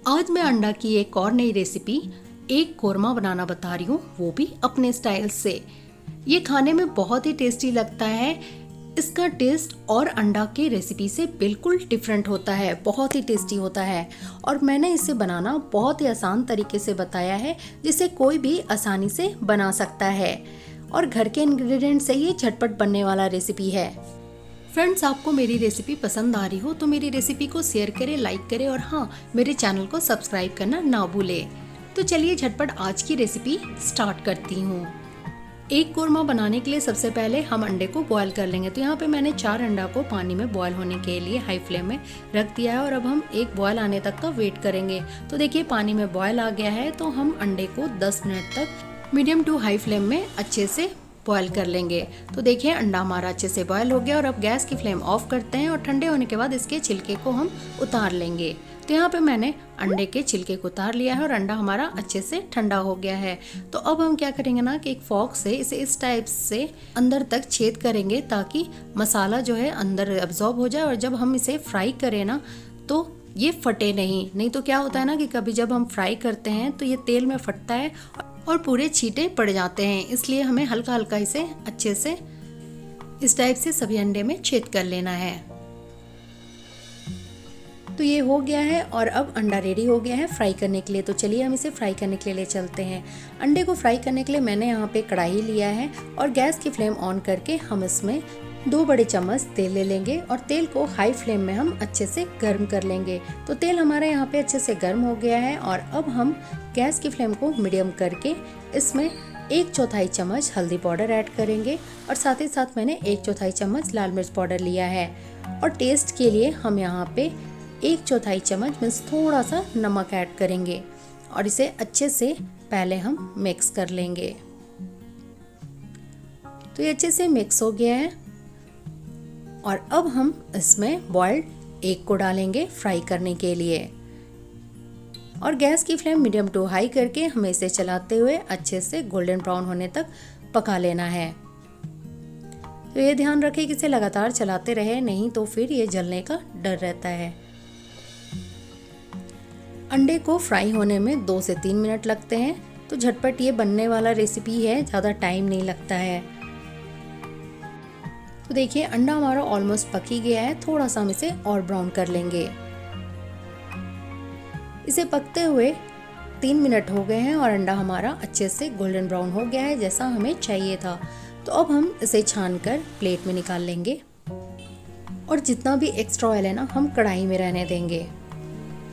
आज मैं अंडा की एक और नई रेसिपी एक कोरमा बनाना बता रही हूँ, वो भी अपने स्टाइल से। ये खाने में बहुत ही टेस्टी लगता है। इसका टेस्ट और अंडा की रेसिपी से बिल्कुल डिफरेंट होता है, बहुत ही टेस्टी होता है। और मैंने इसे बनाना बहुत ही आसान तरीके से बताया है, जिसे कोई भी आसानी से बना सकता है। और घर के इंग्रेडिएंट से ये झटपट बनने वाला रेसिपी है। फ्रेंड्स, आपको मेरी रेसिपी पसंद आ रही हो तो मेरी रेसिपी को शेयर करें, लाइक करें और हाँ, मेरे चैनल को सब्सक्राइब करना ना भूलें। तो चलिए झटपट आज की रेसिपी स्टार्ट करती हूँ। एक कोरमा बनाने के लिए सबसे पहले हम अंडे को बॉयल कर लेंगे। तो यहाँ पे मैंने 4 अंडा को पानी में बॉयल होने के लिए हाई फ्लेम में रख दिया है और अब हम एक बॉयल आने तक का वेट करेंगे। तो देखिए पानी में बॉयल आ गया है, तो हम अंडे को 10 मिनट तक मीडियम टू हाई फ्लेम में अच्छे से बॉयल कर लेंगे। तो देखिए अंडा हमारा अच्छे से बॉयल हो गया और अब गैस की फ्लेम ऑफ करते हैं और ठंडे होने के बाद इसके छिलके को हम उतार लेंगे। तो यहाँ पे मैंने अंडे के छिलके को उतार लिया है और अंडा हमारा अच्छे से ठंडा हो गया है। तो अब हम क्या करेंगे ना कि एक फॉर्क से इसे इस टाइप से अंदर तक छेद करेंगे ताकि मसाला जो है अंदर एब्जॉर्ब हो जाए और जब हम इसे फ्राई करें ना तो ये फटे नहीं तो क्या होता है ना कि कभी जब हम फ्राई करते हैं तो ये तेल में फटता है और पूरे छींटे पड़ जाते हैं। इसलिए हमें हल्का हल्का इसे अच्छे से इस टाइप से सभी अंडे में छेद कर लेना है। तो ये हो गया है और अब अंडा रेडी हो गया है फ्राई करने के लिए। तो चलिए हम इसे फ्राई करने के लिए ले चलते हैं। अंडे को फ्राई करने के लिए मैंने यहाँ पे कढ़ाई लिया है और गैस की फ्लेम ऑन करके हम इसमें 2 बड़े चम्मच तेल ले लेंगे और तेल को हाई फ्लेम में हम अच्छे से गर्म कर लेंगे। तो तेल हमारा यहाँ पे अच्छे से गर्म हो गया है और अब हम गैस की फ्लेम को मीडियम करके इसमें 1/4 चम्मच हल्दी पाउडर ऐड करेंगे और साथ ही साथ मैंने 1/4 चम्मच लाल मिर्च पाउडर लिया है। और टेस्ट के लिए हम यहाँ पे 1/4 चम्मच में थोड़ा सा नमक ऐड करेंगे और इसे अच्छे से पहले हम मिक्स कर लेंगे। तो ये अच्छे से मिक्स हो गया है और अब हम इसमें बॉइल्ड एग को डालेंगे फ्राई करने के लिए और गैस की फ्लेम मीडियम टू हाई करके हमें इसे चलाते हुए अच्छे से गोल्डन ब्राउन होने तक पका लेना है। तो ये ध्यान रखें कि इसे लगातार चलाते रहे, नहीं तो फिर ये जलने का डर रहता है। अंडे को फ्राई होने में 2 से 3 मिनट लगते हैं। तो झटपट ये बनने वाला रेसिपी है, ज़्यादा टाइम नहीं लगता है। तो देखिए अंडा हमारा ऑलमोस्ट पक ही गया है, थोड़ा सा हम इसे और ब्राउन कर लेंगे। इसे पकते हुए 3 मिनट हो गए हैं और अंडा हमारा अच्छे से गोल्डन ब्राउन हो गया है, जैसा हमें चाहिए था। तो अब हम इसे छानकर प्लेट में निकाल लेंगे और जितना भी एक्स्ट्रा ऑयल है ना हम कढ़ाई में रहने देंगे।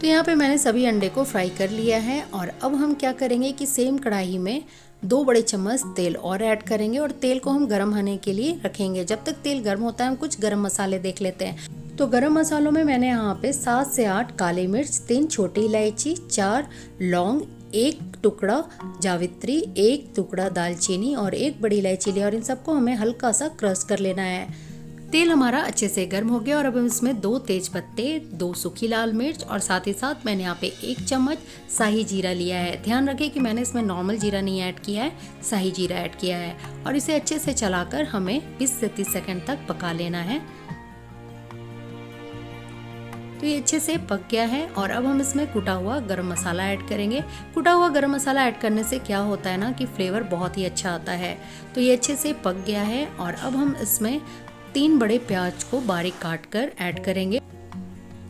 तो यहाँ पे मैंने सभी अंडे को फ्राई कर लिया है और अब हम क्या करेंगे कि सेम कढ़ाई में 2 बड़े चम्मच तेल और ऐड करेंगे और तेल को हम गर्म होने के लिए रखेंगे। जब तक तेल गर्म होता है हम कुछ गरम मसाले देख लेते हैं। तो गरम मसालों में मैंने यहाँ पे 7 से 8 काली मिर्च, 3 छोटी इलायची, 4 लौंग, 1 टुकड़ा जावित्री, 1 टुकड़ा दालचीनी और 1 बड़ी इलायची लिया और इन सबको हमें हल्का सा क्रश कर लेना है। तेल हमारा अच्छे से गर्म हो गया और अब हम इसमें 2 तेज पत्ते, 2 सूखी लाल मिर्च और साथ ही साथ मैंने यहाँ पे 1 चम्मच शाही जीरा लिया है। ध्यान रखें कि मैंने इसमें नॉर्मल जीरा नहीं ऐड किया है, शाही जीरा ऐड किया है और इसे अच्छे से चलाकर हमें 20 से 30 सेकंड तक पका लेना है। तो ये अच्छे से पक गया है और अब हम इसमें कुटा हुआ गरम मसाला ऐड करेंगे। कुटा हुआ गरम मसाला ऐड करने से क्या होता है ना कि फ्लेवर बहुत ही अच्छा आता है। तो ये अच्छे से पक गया है और अब हम इसमें 3 बड़े प्याज को बारीक काट कर ऐड करेंगे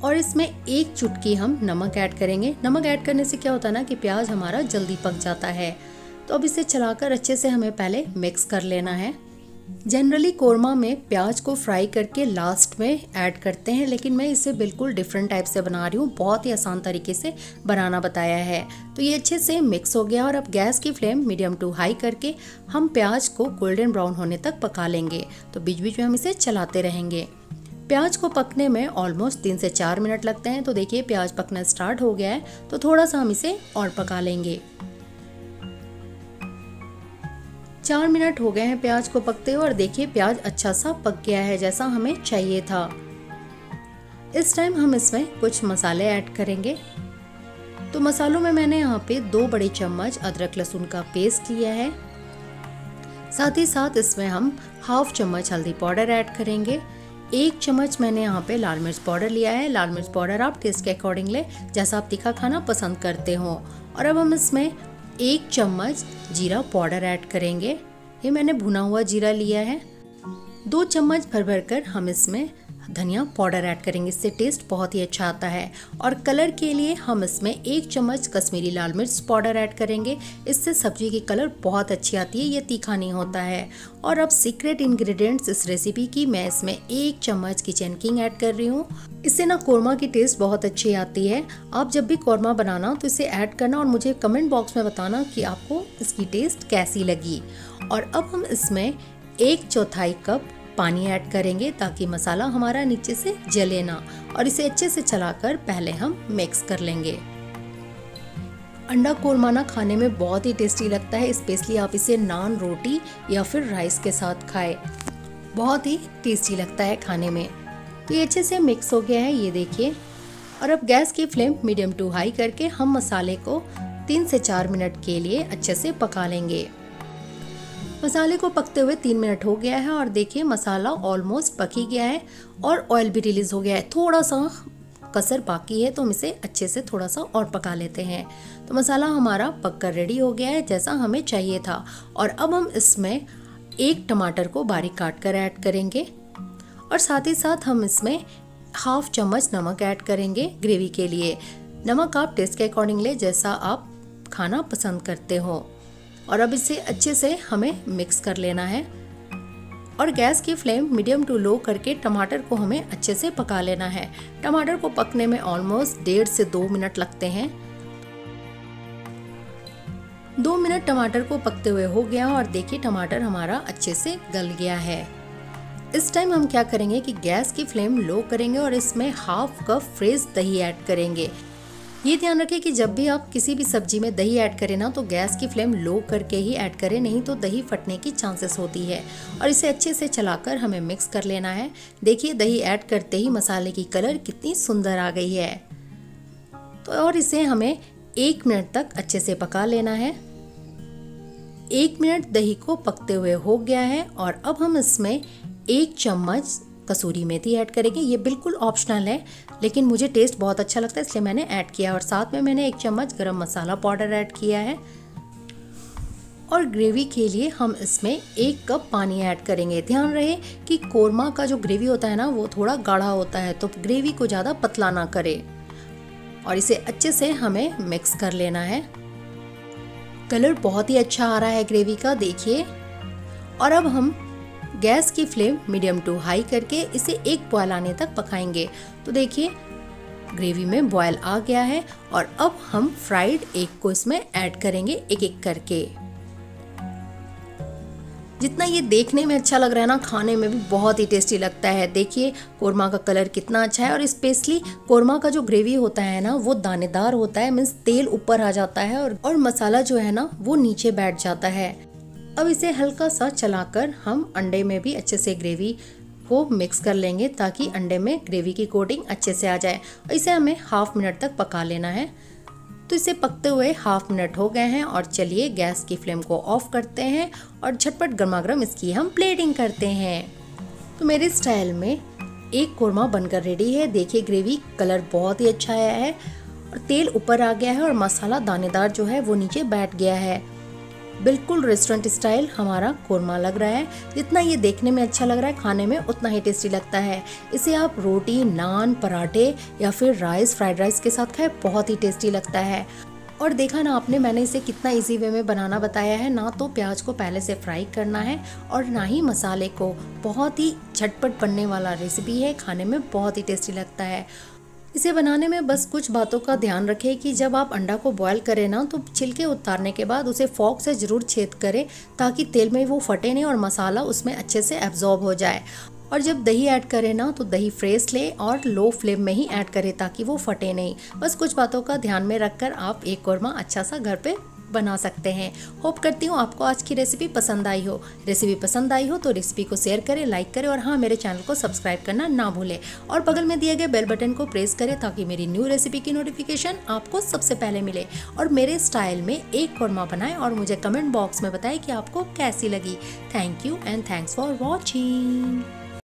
और इसमें 1 चुटकी हम नमक ऐड करेंगे। नमक ऐड करने से क्या होता है ना कि प्याज हमारा जल्दी पक जाता है। तो अब इसे चलाकर अच्छे से हमें पहले मिक्स कर लेना है। जनरली कोरमा में प्याज को फ्राई करके लास्ट में ऐड करते हैं, लेकिन मैं इसे बिल्कुल डिफरेंट टाइप से बना रही हूँ, बहुत ही आसान तरीके से बनाना बताया है। तो ये अच्छे से मिक्स हो गया और अब गैस की फ्लेम मीडियम टू हाई करके हम प्याज को गोल्डन ब्राउन होने तक पका लेंगे। तो बीच बीच में हम इसे चलाते रहेंगे। प्याज को पकने में ऑलमोस्ट 3 से 4 मिनट लगते हैं। तो देखिए प्याज पकना स्टार्ट हो गया है, तो थोड़ा सा हम इसे और पका लेंगे। 4 मिनट हो गए हैं प्याज को पकते हुए और देखिए प्याज अच्छा सा पक गया है, जैसा हमें चाहिए था। इस टाइम हम इसमें कुछ मसाले ऐड करेंगे। तो मसालों में मैंने यहाँ पे 2 बड़े चम्मच अदरक लहसुन का पेस्ट लिया है। साथ ही साथ इसमें हम 1/2 चम्मच हल्दी पाउडर ऐड करेंगे, 1 चम्मच मैंने यहाँ पे लाल मिर्च पाउडर लिया है। लाल मिर्च पाउडर आप टेस्ट के अकॉर्डिंग ले, जैसा आप तीखा खाना पसंद करते हो। और अब हम इसमें 1 चम्मच जीरा पाउडर ऐड करेंगे। ये मैंने भुना हुआ जीरा लिया है। 2 चम्मच भर कर हम इसमें धनिया पाउडर ऐड करेंगे, इससे टेस्ट बहुत ही अच्छा आता है। और कलर के लिए हम इसमें 1 चम्मच कश्मीरी लाल मिर्च पाउडर ऐड करेंगे, इससे सब्जी की कलर बहुत अच्छी आती है, ये तीखा नहीं होता है। और अब सीक्रेट इंग्रेडिएंट्स इस रेसिपी की, मैं इसमें 1 चम्मच किचन किंग ऐड कर रही हूँ। इससे ना कौरमा की टेस्ट बहुत अच्छी आती है। आप जब भी कौरमा बनाना तो इसे ऐड करना और मुझे कमेंट बॉक्स में बताना कि आपको इसकी टेस्ट कैसी लगी। और अब हम इसमें 1/4 कप पानी ऐड करेंगे ताकि मसाला हमारा नीचे से जले ना, और इसे अच्छे से चलाकर पहले हम मिक्स कर लेंगे। अंडा कोरमा ना खाने में बहुत ही टेस्टी लगता है, स्पेशली आप इसे नान, रोटी या फिर राइस के साथ खाएं, बहुत ही टेस्टी लगता है खाने में। तो ये अच्छे से मिक्स हो गया है, ये देखिए। और अब गैस की फ्लेम मीडियम टू हाई करके हम मसाले को 3 से 4 मिनट के लिए अच्छे से पका लेंगे। मसाले को पकते हुए 3 मिनट हो गया है और देखिए मसाला ऑलमोस्ट पक ही गया है और ऑयल भी रिलीज हो गया है। थोड़ा सा कसर बाकी है तो हम इसे अच्छे से थोड़ा सा और पका लेते हैं। तो मसाला हमारा पककर रेडी हो गया है जैसा हमें चाहिए था। और अब हम इसमें 1 टमाटर को बारीक काट कर ऐड करेंगे और साथ ही साथ हम इसमें 1/2 चम्मच नमक ऐड करेंगे ग्रेवी के लिए। नमक आप टेस्ट के अकॉर्डिंग ले, जैसा आप खाना पसंद करते हो। और अब इसे अच्छे से हमें मिक्स कर लेना है और गैस की फ्लेम मीडियम टू लो करके टमाटर को हमें अच्छे से पका लेना है। टमाटर को पकने में ऑलमोस्ट 1.5 से 2 मिनट लगते हैं। 2 मिनट टमाटर को पकते हुए हो गया और देखिए टमाटर हमारा अच्छे से गल गया है। इस टाइम हम क्या करेंगे कि गैस की फ्लेम लो करेंगे और इसमें 1/2 कप फ्रेश दही ऐड करेंगे। ये ध्यान रखें कि जब भी आप किसी भी सब्जी में दही ऐड करें ना तो गैस की फ्लेम लो करके ही ऐड करें, नहीं तो दही फटने की चांसेस होती है। और इसे अच्छे से चलाकर हमें मिक्स कर लेना है। देखिए दही ऐड करते ही मसाले की कलर कितनी सुंदर आ गई है। तो और इसे हमें 1 मिनट तक अच्छे से पका लेना है। 1 मिनट दही को पकते हुए हो गया है और अब हम इसमें 1 चम्मच कसूरी मेथी ऐड करेंगे। ये बिल्कुल ऑप्शनल है लेकिन मुझे टेस्ट बहुत अच्छा लगता है इसलिए मैंने ऐड किया। और साथ में मैंने 1 चम्मच गरम मसाला पाउडर ऐड किया है। और ग्रेवी के लिए हम इसमें 1 कप पानी ऐड करेंगे। ध्यान रहे कि कोरमा का जो ग्रेवी होता है ना वो थोड़ा गाढ़ा होता है, तो ग्रेवी को ज़्यादा पतला ना करे। और इसे अच्छे से हमें मिक्स कर लेना है। कलर बहुत ही अच्छा आ रहा है ग्रेवी का, देखिए। और अब हम गैस की फ्लेम मीडियम टू हाई करके इसे 1 बॉयल आने तक पकाएंगे। तो देखिए ग्रेवी में बॉयल आ गया है और अब हम फ्राइड एग को इसमें ऐड करेंगे एक एक करके। जितना ये देखने में अच्छा लग रहा है ना, खाने में भी बहुत ही टेस्टी लगता है। देखिए कोरमा का कलर कितना अच्छा है और स्पेशली कोरमा का जो ग्रेवी होता है ना वो दानेदार होता है, मीन्स तेल ऊपर आ जाता है और मसाला जो है ना वो नीचे बैठ जाता है। अब इसे हल्का सा चलाकर हम अंडे में भी अच्छे से ग्रेवी को मिक्स कर लेंगे ताकि अंडे में ग्रेवी की कोटिंग अच्छे से आ जाए। और इसे हमें 1/2 मिनट तक पका लेना है। तो इसे पकते हुए 1/2 मिनट हो गए हैं और चलिए गैस की फ्लेम को ऑफ करते हैं और झटपट गर्मा गर्म इसकी हम प्लेटिंग करते हैं। तो मेरे स्टाइल में एक कोरमा बनकर रेडी है। देखिए ग्रेवी कलर बहुत ही अच्छा आया है और तेल ऊपर आ गया है और मसाला दानेदार जो है वो नीचे बैठ गया है। बिल्कुल रेस्टोरेंट स्टाइल हमारा कोरमा लग रहा है। जितना ये देखने में अच्छा लग रहा है खाने में उतना ही टेस्टी लगता है। इसे आप रोटी, नान, पराठे या फिर राइस, फ्राइड राइस के साथ खाएं, बहुत ही टेस्टी लगता है। और देखा ना आपने, मैंने इसे कितना इजी वे में बनाना बताया है। ना तो प्याज को पहले से फ्राई करना है और ना ही मसाले को। बहुत ही झटपट बनने वाला रेसिपी है, खाने में बहुत ही टेस्टी लगता है। इसे बनाने में बस कुछ बातों का ध्यान रखें कि जब आप अंडा को बॉयल करें ना तो छिलके उतारने के बाद उसे फॉर्क से ज़रूर छेद करें ताकि तेल में वो फटे नहीं और मसाला उसमें अच्छे से एब्जॉर्ब हो जाए। और जब दही ऐड करें ना तो दही फ्रेश ले और लो फ्लेम में ही ऐड करें ताकि वो फटे नहीं। बस कुछ बातों का ध्यान में रखकर आप एक कोरमा अच्छा सा घर पे बना सकते हैं। होप करती हूँ आपको आज की रेसिपी पसंद आई हो। रेसिपी पसंद आई हो तो रेसिपी को शेयर करें, लाइक करें और हाँ, मेरे चैनल को सब्सक्राइब करना ना भूलें और बगल में दिए गए बेल बटन को प्रेस करें ताकि मेरी न्यू रेसिपी की नोटिफिकेशन आपको सबसे पहले मिले। और मेरे स्टाइल में एक कोरमा बनाएं और मुझे कमेंट बॉक्स में बताएं कि आपको कैसी लगी। Thank you and thanks for watching.